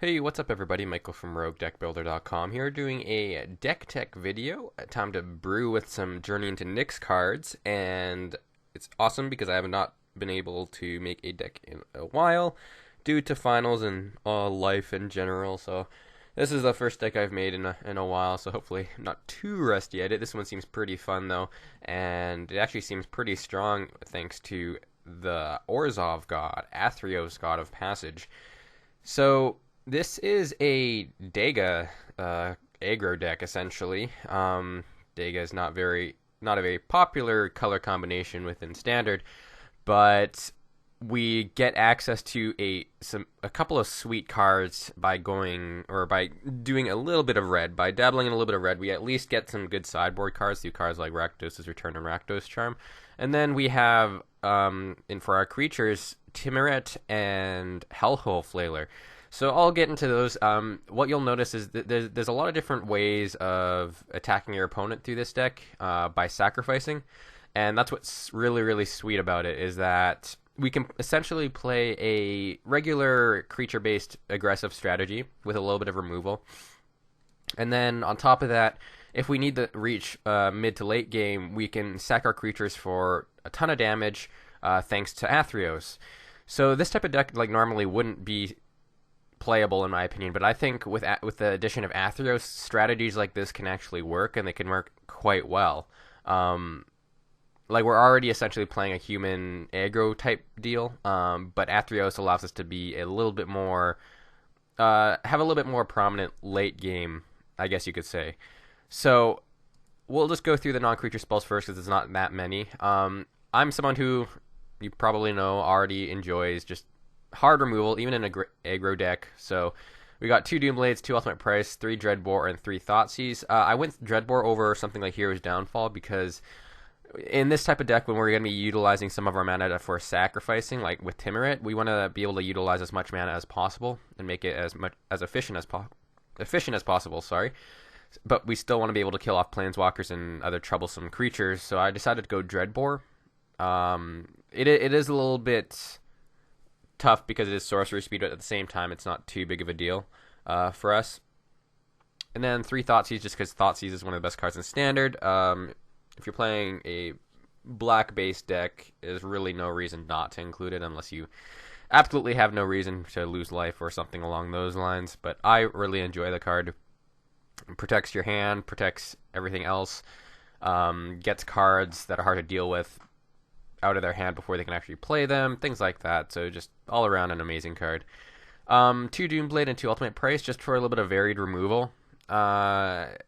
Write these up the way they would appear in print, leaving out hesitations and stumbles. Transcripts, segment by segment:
Hey, what's up everybody? Michael from RogueDeckBuilder.com here doing a deck tech video. Time to brew with some Journey into Nyx cards, and it's awesome because I have not been able to make a deck in a while due to finals and life in general. So this is the first deck I've made in a while, so hopefully I'm not too rusty at it. This one seems pretty fun though, and it actually seems pretty strong thanks to the Orzhov god, Athreos god of passage. So this is a Dega aggro deck essentially. Dega is not a very popular color combination within Standard, but we get access to a couple of sweet cards by doing a little bit of red. By dabbling in a little bit of red, we at least get some good sideboard cards through cards like Rakdos's Return and Rakdos Charm. And then we have for our creatures, Timuret and Hellhole Flailer. So I'll get into those. What you'll notice is that there's a lot of different ways of attacking your opponent through this deck by sacrificing, and that's what's really sweet about it, is that we can essentially play a regular creature-based aggressive strategy with a little bit of removal, and then on top of that, if we need to reach mid to late game, we can sack our creatures for a ton of damage thanks to Athreos. So this type of deck normally wouldn't be playable in my opinion, but I think with the addition of Athreos, strategies like this can actually work, and they can work quite well. We're already essentially playing a human aggro type deal, but Athreos allows us to be a little bit more, have a little bit more prominent late game, I guess you could say. So we'll just go through the non-creature spells first because there's not that many. I'm someone who, you probably know, already enjoys just hard removal, even in an aggro deck. So we got 2 Doomblades, 2 Ultimate Price, 3 Dreadbore, and 3 Thoughtseize. I went Dreadbore over something like Hero's Downfall because in this type of deck, when we're going to be utilizing some of our mana for sacrificing, like with Timuret, we want to be able to utilize as much mana as possible and make it as efficient as possible. Sorry, but we still want to be able to kill off Planeswalkers and other troublesome creatures. So I decided to go Dreadbore. It is a little bit tough because it is sorcery speed, but at the same time it's not too big of a deal for us. And then 3 Thoughtseize, just because Thoughtseize is one of the best cards in Standard. If you're playing a black based deck, there's really no reason not to include it unless you absolutely have no reason to lose life or something along those lines. But I really enjoy the card. It protects your hand, protects everything else, gets cards that are hard to deal with out of their hand before they can actually play them, things like that. So just all around an amazing card. 2 Doomblade and 2 Ultimate Price just for a little bit of varied removal. It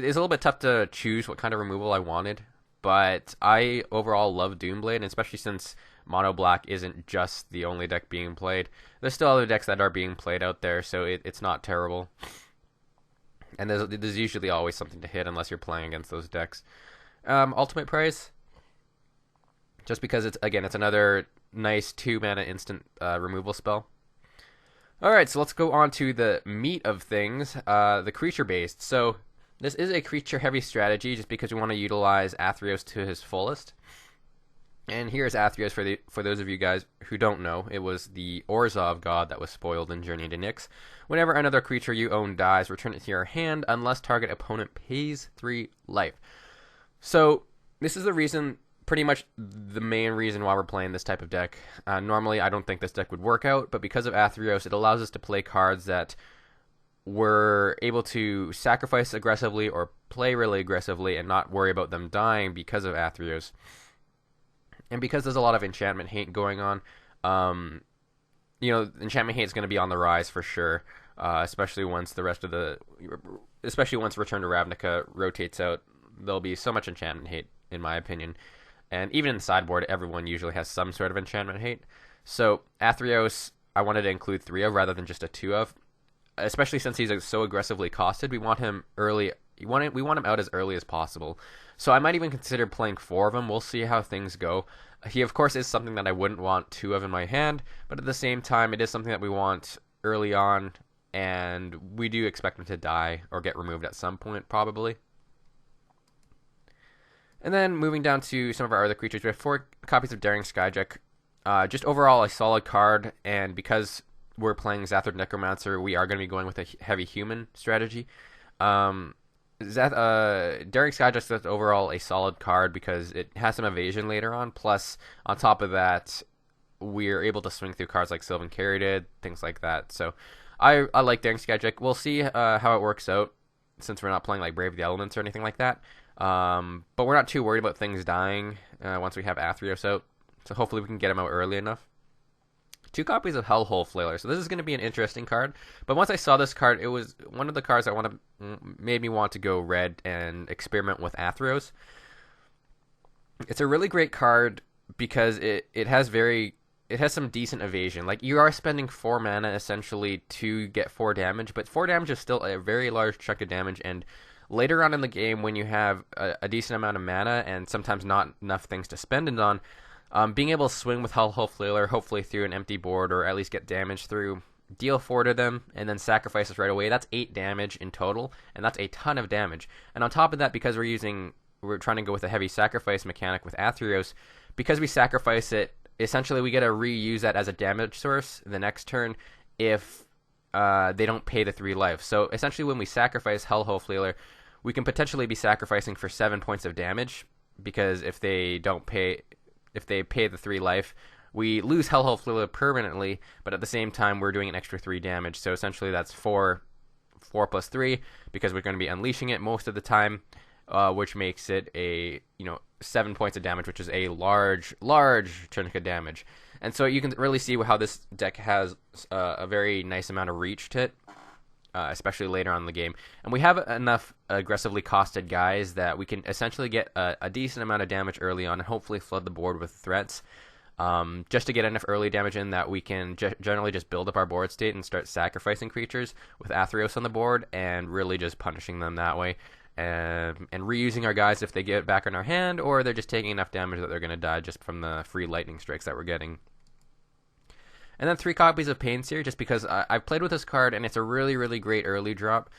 is a little bit tough to choose what kind of removal I wanted, but I overall love Doomblade, and especially since Mono Black isn't just the only deck being played. There's still other decks that are being played out there, so it's not terrible. And there's usually always something to hit unless you're playing against those decks. Ultimate Price, just because it's another nice 2 mana instant removal spell. Alright, so let's go on to the meat of things, the creature based. So this is a creature heavy strategy just because we want to utilize Athreos to his fullest. And here's Athreos for those of you guys who don't know. It was the Orzhov god that was spoiled in Journey into Nyx. Whenever another creature you own dies, return it to your hand unless target opponent pays 3 life. So this is the reason, pretty much the main reason why we're playing this type of deck. Normally I don't think this deck would work out, but because of Athreos, it allows us to play cards that we're able to sacrifice aggressively or play really aggressively and not worry about them dying because of Athreos. And because there's a lot of enchantment hate going on, enchantment hate is going to be on the rise for sure, especially once once Return to Ravnica rotates out. There'll be so much enchantment hate, in my opinion. And even in the sideboard, everyone usually has some sort of enchantment hate. So Athreos, I wanted to include 3 of rather than just a 2 of. Especially since he's so aggressively costed, we want him early. We want him out as early as possible. So I might even consider playing 4 of him. We'll see how things go. He, of course, is something that I wouldn't want 2 of in my hand, but at the same time, it is something that we want early on, and we do expect him to die or get removed at some point, probably. And then moving down to some of our other creatures, we have 4 copies of Daring Skyjack. Just overall a solid card, and because we're playing Zathard Necromancer, we are going to be going with a heavy human strategy. Um, Daring Skyjack's is overall a solid card because it has some evasion later on. Plus, on top of that, we're able to swing through cards like Sylvan Caryatid, things like that. So I like Daring Skyjack. We'll see how it works out since we're not playing like Brave the Elements or anything like that. But we're not too worried about things dying once we have Athreos out. So hopefully we can get him out early enough. 2 copies of Hellhole Flailer. So this is going to be an interesting card. But once I saw this card, it was one of the cards that made me want to go red and experiment with Athreos. It's a really great card because it has some decent evasion. Like, you are spending 4 mana essentially to get 4 damage, but 4 damage is still a very large chunk of damage, and later on in the game when you have a decent amount of mana and sometimes not enough things to spend it on, being able to swing with Hellhole Flailer, hopefully through an empty board or at least get damage through, deal 4 to them, and then sacrifice us right away, that's 8 damage in total, and that's a ton of damage. And on top of that, because we're trying to go with a heavy sacrifice mechanic with Athreos, because we sacrifice it, essentially we get to reuse that as a damage source the next turn if they don't pay the 3 life. So essentially when we sacrifice Hellhole Flailer, we can potentially be sacrificing for 7 points of damage, because if they pay the 3 life, we lose Hellhole Flailer permanently, but at the same time we're doing an extra 3 damage. So essentially that's 4 plus 3, because we're going to be unleashing it most of the time, which makes it 7 points of damage, which is a large chunk of damage. And so you can really see how this deck has a very nice amount of reach to it, especially later on in the game. And we have enough aggressively costed guys that we can essentially get a decent amount of damage early on and hopefully flood the board with threats, just to get enough early damage in that we can generally just build up our board state and start sacrificing creatures with Athreos on the board and really just punishing them that way. And reusing our guys if they get back in our hand, or they're just taking enough damage that they're going to die just from the free lightning strikes that we're getting. And then 3 copies of Painseer, just because I've played with this card and it's a really, really great early drop.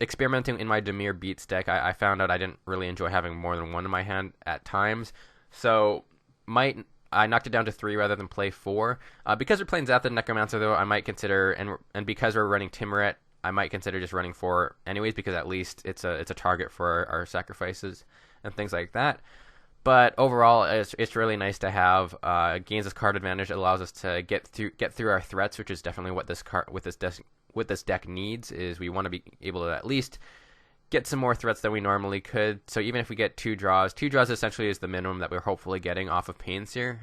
Experimenting in my Dimir Beats deck, I found out I didn't really enjoy having more than 1 in my hand at times. So I knocked it down to 3 rather than play 4. Because we're playing Zathard Necromancer though, I might consider, and because we're running Timuret, I might consider just running 4 anyways, because at least it's a target for our sacrifices and things like that. But overall, it's really nice to have. Gains us card advantage. It allows us to get through our threats, which is definitely what this deck needs. Is we want to be able to at least get some more threats than we normally could. So even if we get 2 draws essentially is the minimum that we're hopefully getting off of Painseer.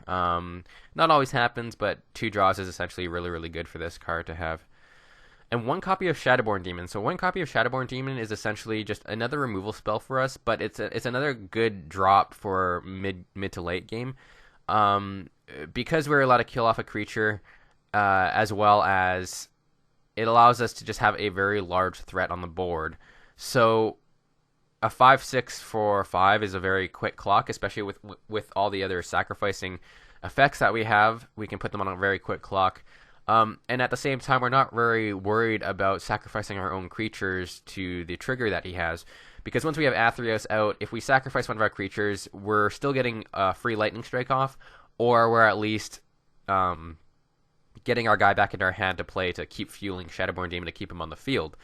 Not always happens, but 2 draws is essentially really, really good for this card to have. And 1 copy of Shadowborn Demon. So 1 copy of Shadowborn Demon is essentially just another removal spell for us, but it's another good drop for mid to late game. Because we're allowed to kill off a creature, as well as it allows us to just have a very large threat on the board. So a 5/6 for 5 is a very quick clock, especially with all the other sacrificing effects that we have. We can put them on a very quick clock. And at the same time, we're not very worried about sacrificing our own creatures to the trigger that he has. Because once we have Athreos out, if we sacrifice one of our creatures, we're still getting a free lightning strike off, or we're at least getting our guy back in our hand to play to keep fueling Shadowborn Demon to keep him on the field.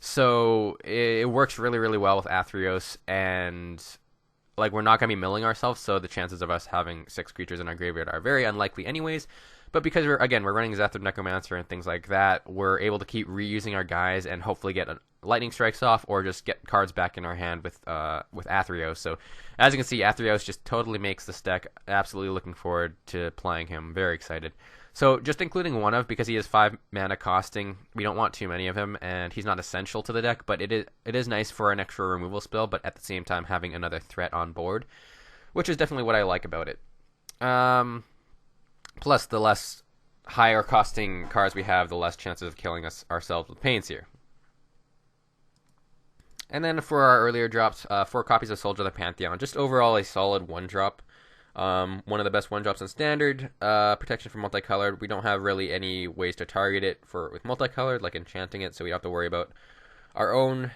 So it works really, really well with Athreos, and like we're not going to be milling ourselves, so the chances of us having 6 creatures in our graveyard are very unlikely anyways. But because we're running Zathard Necromancer and things like that, we're able to keep reusing our guys and hopefully get lightning strikes off, or just get cards back in our hand with Athreos. So as you can see, Athreos just totally makes this deck. Absolutely looking forward to playing him. Very excited. So just including because he has 5 mana costing, we don't want too many of him, and he's not essential to the deck, but it is nice for an extra removal spell, but at the same time having another threat on board, which is definitely what I like about it. Plus, the less higher costing cards we have, the less chances of killing ourselves with Painseer. And then for our earlier drops, 4 copies of Soldier of the Pantheon. Just overall a solid 1-drop. One of the best 1-drops in Standard. Protection for multicolored. We don't have really any ways to target it with multicolored, like enchanting it, so we don't have to worry about our own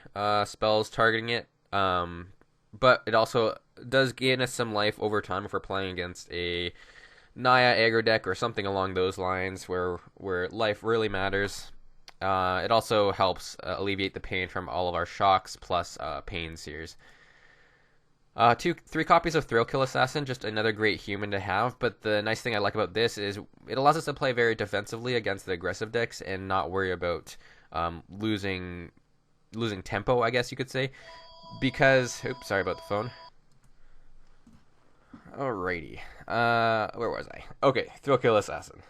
spells targeting it. But it also does gain us some life over time if we're playing against a Naya aggro deck or something along those lines where life really matters. It also helps alleviate the pain from all of our shocks plus pain sears. 3 copies of Thrillkill Assassin, just another great human to have. But the nice thing I like about this is it allows us to play very defensively against the aggressive decks and not worry about losing tempo, I guess you could say. Because, oops, sorry about the phone. Alrighty, where was I? Okay, Thrillkill Assassin.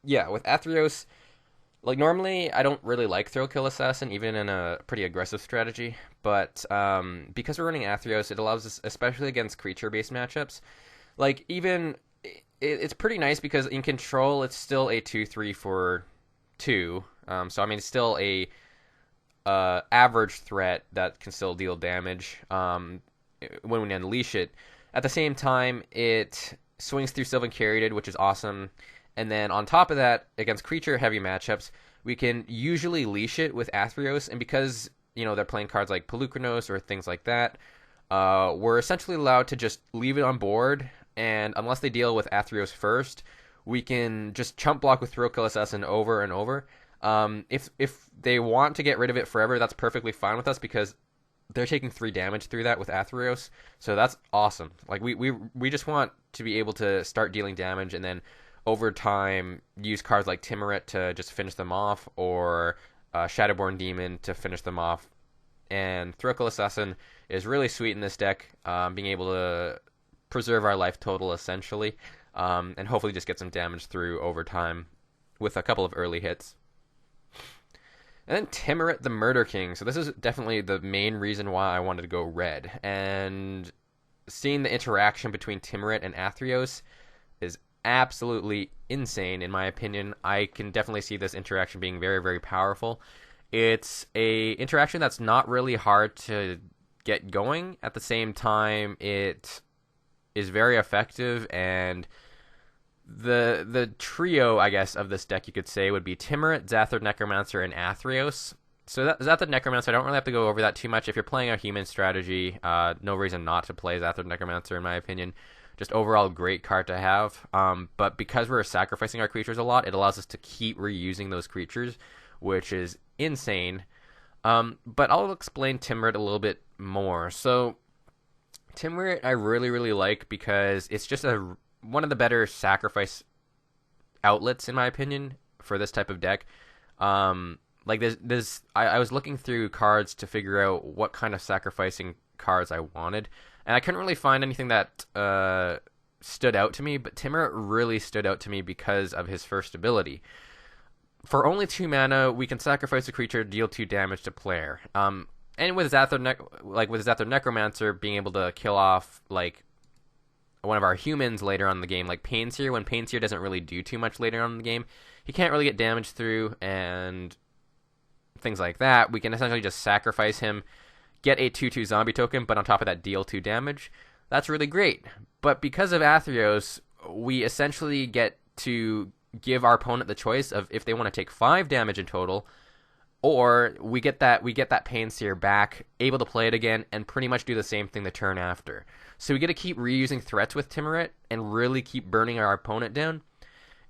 Yeah, with Athreos, like normally I don't really like Thrillkill Assassin, even in a pretty aggressive strategy. But because we're running Athreos, it allows us, especially against creature-based matchups, like even it's pretty nice because in control it's still a 2/3 for 2. So I mean it's still a average threat that can still deal damage when we unleash it. At the same time, it swings through Sylvan Caryatid, which is awesome. And then on top of that, against creature-heavy matchups, we can usually leash it with Athreos. And because, they're playing cards like Pelucranos or things like that, we're essentially allowed to just leave it on board. And unless they deal with Athreos first, we can just chump block with Thrillkill Assassin over and over. If they want to get rid of it forever, that's perfectly fine with us because they're taking 3 damage through that with Athreos, so that's awesome. Like we just want to be able to start dealing damage and then over time use cards like Timurit to just finish them off, or Shadowborn Demon to finish them off. And Thrillkill Assassin is really sweet in this deck, being able to preserve our life total essentially, and hopefully just get some damage through over time with a couple of early hits. And then Timurit the Murder King. So this is definitely the main reason why I wanted to go red. And seeing the interaction between Timurit and Athreos is absolutely insane, in my opinion. I can definitely see this interaction being very, very powerful. It's a interaction that's not really hard to get going. At the same time, it is very effective, and the trio, I guess, of this deck, you could say, would be Timurit, Zathor Necromancer, and Athreos. So Zathor Necromancer, I don't really have to go over that too much. If you're playing a human strategy, no reason not to play Zathor Necromancer, in my opinion. Just overall great card to have. But because we're sacrificing our creatures a lot, it allows us to keep reusing those creatures, which is insane. But I'll explain Timurit a little bit more. So Timurit I really, really like because it's just one of the better sacrifice outlets, in my opinion, for this type of deck. Like I was looking through cards to figure out what kind of sacrificing cards I wanted, and I couldn't really find anything that stood out to me, but Timurit really stood out to me because of his first ability. For only 2 mana, we can sacrifice a creature, deal 2 damage to player. And with Zathor Necromancer being able to kill off like one of our humans later on in the game, like Painseer, when Painseer doesn't really do too much later on in the game, he can't really get damage through and things like that. We can essentially just sacrifice him, get a 2/2 zombie token, but on top of that deal 2 damage. That's really great. But because of Athreos, we essentially get to give our opponent the choice of if they want to take 5 damage in total, or we get that Painseer back, able to play it again, and pretty much do the same thing the turn after. So we get to keep reusing threats with Timurit and really keep burning our opponent down.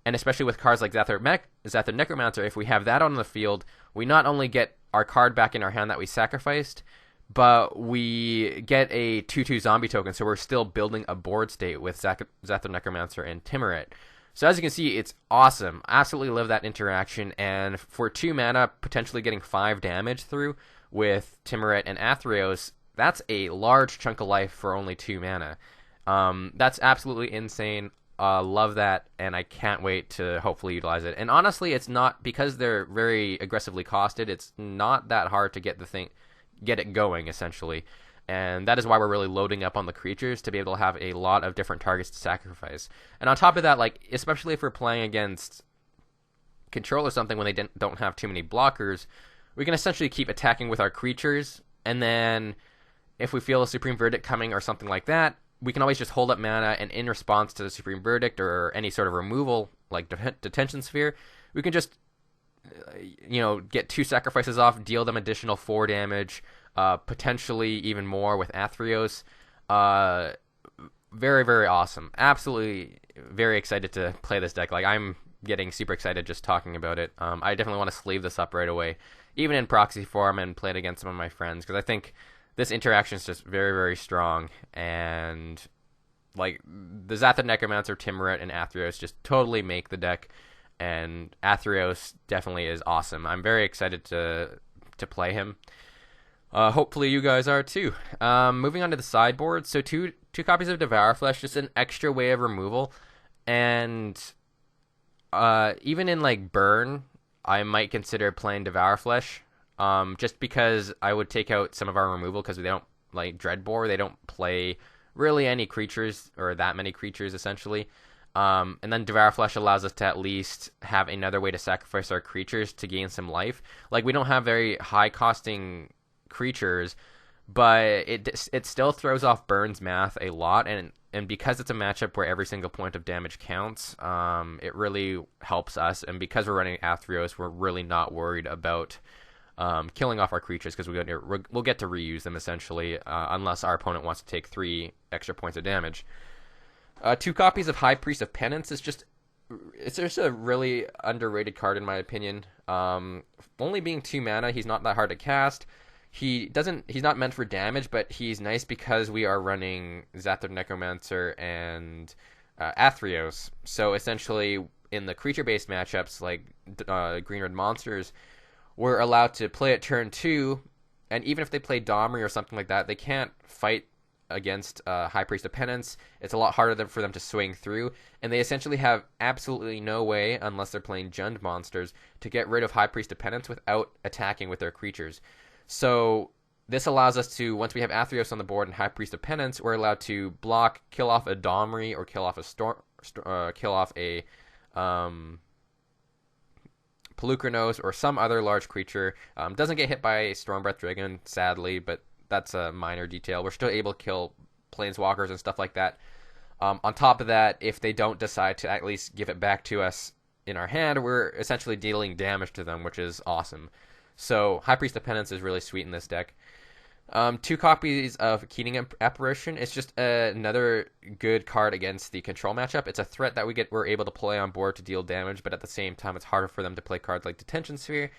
And especially with cards like Zathor Necromancer, if we have that on the field, we not only get our card back in our hand that we sacrificed, but we get a 2/2 zombie token, so we're still building a board state with Zathor Necromancer and Timurit. So as you can see, it's awesome. Absolutely love that interaction, and for 2 mana, potentially getting 5 damage through with Timurit and Athreos, that's a large chunk of life for only 2 mana. That's absolutely insane. Love that, and I can't wait to hopefully utilize it. And honestly, it's not, because they're very aggressively costed, it's not that hard to get it going, essentially. And that is why we're really loading up on the creatures to be able to have a lot of different targets to sacrifice. And on top of that, like, especially if we're playing against control or something when they don't have too many blockers, we can essentially keep attacking with our creatures, and then if we feel a Supreme Verdict coming or something like that, we can always just hold up mana, and in response to the Supreme Verdict or any sort of removal, like Detention Sphere, we can just get 2 sacrifices off, deal them additional 4 damage, potentially even more with Athreos. Very, very awesome. Absolutely very excited to play this deck. Like, I'm getting super excited just talking about it. I definitely want to sleeve this up right away, even in proxy form, and play it against some of my friends, because I think this interaction is just very, very strong. And like, the Zathra Necromancer, Timuret, and Athreos just totally make the deck, and Athreos definitely is awesome. I'm very excited to play him. Hopefully you guys are too. Moving on to the sideboard, so two copies of Devour Flesh, just an extra way of removal, and even in like burn, I might consider playing Devour Flesh, just because I would take out some of our removal, because they don't, like Dreadbore, they don't play really any creatures, or that many creatures essentially. And then Devour Flesh allows us to at least have another way to sacrifice our creatures to gain some life. Like, we don't have very high costing creatures, but it still throws off Burn's math a lot, and because it's a matchup where every single point of damage counts, it really helps us. And because we're running Athreos, we're really not worried about killing off our creatures, because we'll get to reuse them essentially, unless our opponent wants to take 3 extra points of damage. 2 copies of High Priest of Penance is just a really underrated card in my opinion. Only being 2 mana, he's not that hard to cast. He's not meant for damage, but he's nice because we are running Zathra Necromancer and Athreos. So essentially, in the creature-based matchups like green-red monsters, we're allowed to play at turn 2, and even if they play Domri or something like that, they can't fight against High Priest of Penance. It's a lot harder for them to swing through, and they essentially have absolutely no way, unless they're playing Jund monsters, to get rid of High Priest of Penance without attacking with their creatures. So this allows us to, once we have Athreos on the board and High Priest of Penance, we're allowed to block, kill off a Domri, or kill off a Pelucranos or some other large creature. Doesn't get hit by Stormbreath Dragon, sadly, but that's a minor detail. We're still able to kill Planeswalkers and stuff like that. On top of that, if they don't decide to at least give it back to us in our hand, we're essentially dealing damage to them, which is awesome. So High Priest of Penance is really sweet in this deck. 2 copies of Keening Apparition. It's just another good card against the control matchup. It's a threat that we're able to play on board to deal damage, but at the same time, it's harder for them to play cards like Detention Sphere.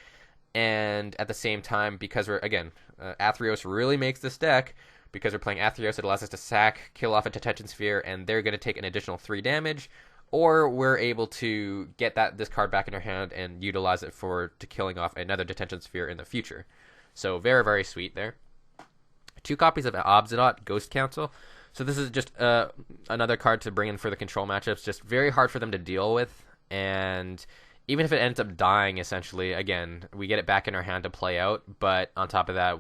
And at the same time, because Athreos really makes this deck, because we're playing Athreos, it allows us to sack, kill off a Detention Sphere, and they're going to take an additional 3 damage. Or we're able to get this card back in our hand and utilize it to killing off another Detention Sphere in the future. So very, very sweet there. 2 copies of Obzidot, Ghost Council. So this is just another card to bring in for the control matchups. Just very hard for them to deal with. And even if it ends up dying, essentially, again, we get it back in our hand to play out. But on top of that,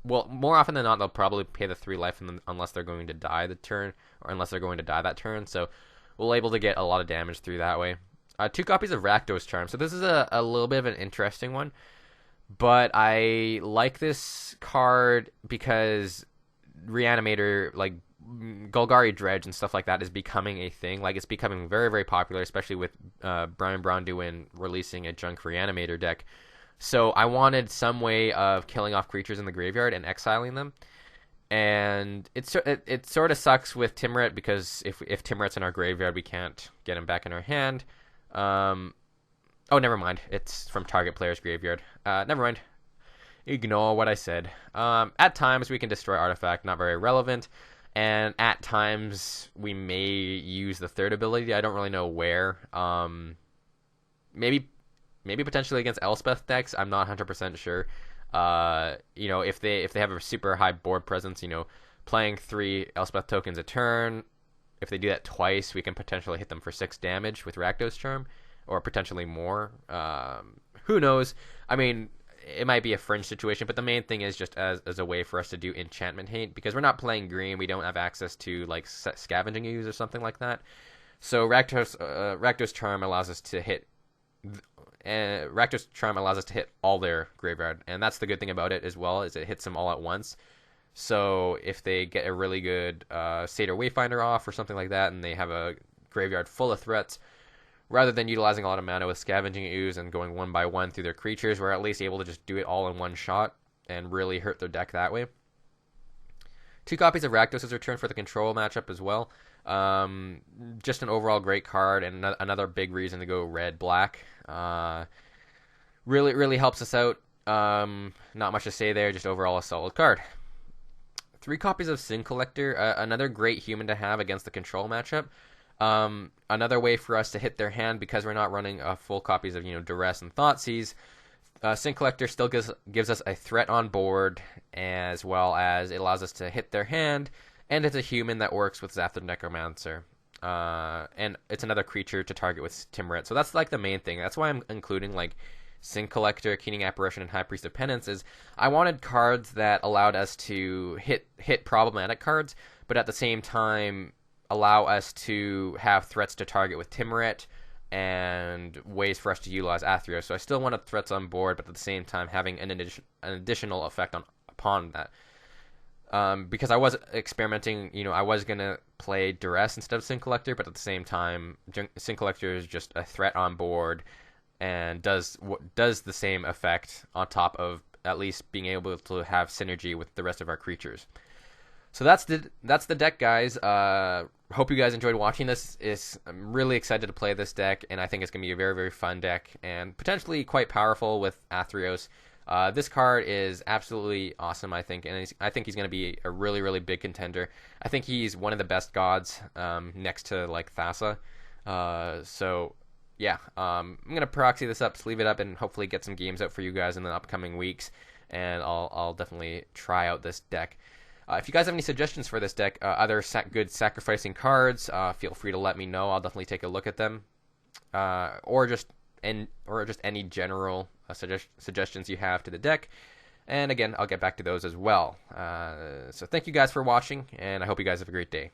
more often than not, they'll probably pay the 3 life unless they're going to die the turn, or unless they're going to die that turn. So we're able to get a lot of damage through that way. 2 copies of Rakdos Charm. So this is a little bit of an interesting one. But I like this card because Reanimator, like Golgari Dredge and stuff like that, is becoming a thing. Like, it's becoming very, very popular, especially with Brian Braunduin releasing a Junk Reanimator deck. So I wanted some way of killing off creatures in the graveyard and exiling them. And it sort of sucks with Timuret, because if Timuret's in our graveyard, we can't get him back in our hand. Oh, never mind. It's from target player's graveyard. Never mind. Ignore what I said. At times, we can destroy artifact. Not very relevant. And at times, we may use the 3rd ability. I don't really know where. Maybe potentially against Elspeth decks. I'm not 100% sure. If they have a super high board presence, playing 3 Elspeth tokens a turn. If they do that twice, we can potentially hit them for 6 damage with Rakdos Charm. Or potentially more. Who knows? I mean, it might be a fringe situation, but the main thing is just as a way for us to do enchantment hate, because we're not playing green. We don't have access to like scavenging ooze or something like that. So Rakdos Charm allows us to hit. Rakdos Charm allows us to hit all their graveyard, and that's the good thing about it as well, is it hits them all at once. So if they get a really good Satyr Wayfinder off or something like that, and they have a graveyard full of threats, rather than utilizing a lot of mana with Scavenging Ooze and going 1 by 1 through their creatures, we're at least able to just do it all in one shot and really hurt their deck that way. 2 copies of Rakdos is returned for the control matchup as well. Just an overall great card, and another big reason to go red-black. Really helps us out. Not much to say there, just overall a solid card. 3 copies of Sin Collector, another great human to have against the control matchup. Another way for us to hit their hand because we're not running full copies of Duress and Thoughtseize. Sin Collector still gives us a threat on board, as well as it allows us to hit their hand, and it's a human that works with Zathra Necromancer. And it's another creature to target with Timuret. So that's like the main thing. That's why I'm including like Sin Collector, Keening Apparition, and High Priest of Penance. Is I wanted cards that allowed us to hit problematic cards, but at the same time allow us to have threats to target with Timuret, and ways for us to utilize Athreos. So I still wanted threats on board, but at the same time having an additional effect upon that. Because I was experimenting, I was going to play Duress instead of Sin Collector, but at the same time, Sin Collector is just a threat on board and does the same effect on top of at least being able to have synergy with the rest of our creatures. So that's the deck, guys. Hope you guys enjoyed watching this. I'm really excited to play this deck, and I think it's going to be a very, very fun deck and potentially quite powerful with Athreos. This card is absolutely awesome, I think, and I think he's going to be a really, really big contender. I think he's one of the best gods next to like Thassa. So yeah, I'm going to proxy this up, sleeve it up, and hopefully get some games out for you guys in the upcoming weeks, and I'll definitely try out this deck. If you guys have any suggestions for this deck, other good sacrificing cards, feel free to let me know. I'll definitely take a look at them, or just any general suggestions you have to the deck. And again, I'll get back to those as well. So thank you guys for watching, and I hope you guys have a great day.